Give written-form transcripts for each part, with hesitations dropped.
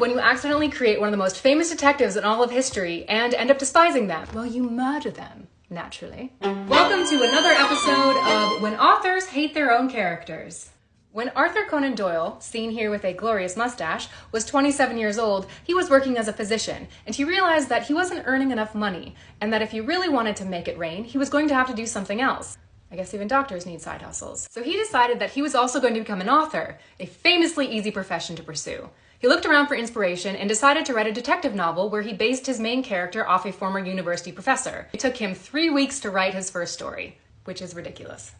when you accidentally create one of the most famous detectives in all of history and end up despising them? Well, you murder them, naturally. Welcome to another episode of When Authors Hate Their Own Characters. When Arthur Conan Doyle, seen here with a glorious mustache, was 27 years old, he was working as a physician, and he realized that he wasn't earning enough money, and that if he really wanted to make it rain, he was going to have to do something else. I guess even doctors need side hustles. So he decided that he was also going to become an author, a famously easy profession to pursue. He looked around for inspiration and decided to write a detective novel where he based his main character off a former university professor. It took him 3 weeks to write his first story, which is ridiculous.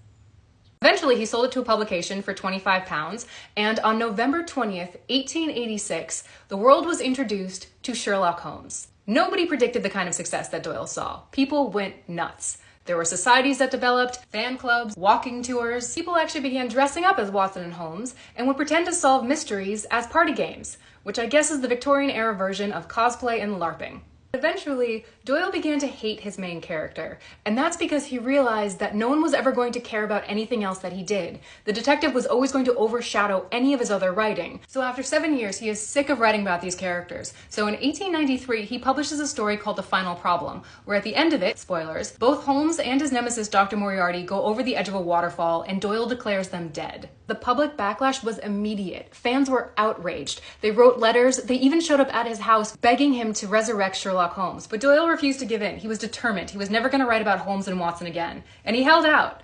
Eventually, he sold it to a publication for £25, and on November 20th, 1886, the world was introduced to Sherlock Holmes. Nobody predicted the kind of success that Doyle saw. People went nuts. There were societies that developed, fan clubs, walking tours. People actually began dressing up as Watson and Holmes and would pretend to solve mysteries as party games, which I guess is the Victorian-era version of cosplay and LARPing. Eventually, Doyle began to hate his main character, and that's because he realized that no one was ever going to care about anything else that he did. The detective was always going to overshadow any of his other writing. So after 7 years, he is sick of writing about these characters. So in 1893, he publishes a story called The Final Problem, where at the end of it, spoilers, both Holmes and his nemesis Dr. Moriarty go over the edge of a waterfall, and Doyle declares them dead. The public backlash was immediate. Fans were outraged. They wrote letters. They even showed up at his house begging him to resurrect Sherlock Holmes. But Doyle refused to give in. He was determined. He was never going to write about Holmes and Watson again. And he held out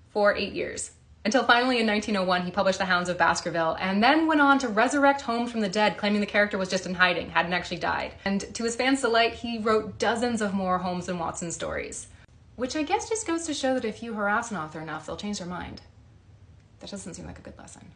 for 8 years. Until finally in 1901, he published The Hounds of Baskerville, and then went on to resurrect Holmes from the dead, claiming the character was just in hiding, hadn't actually died. And to his fans' delight, he wrote dozens of more Holmes and Watson stories. Which I guess just goes to show that if you harass an author enough, they'll change their mind. That doesn't seem like a good lesson.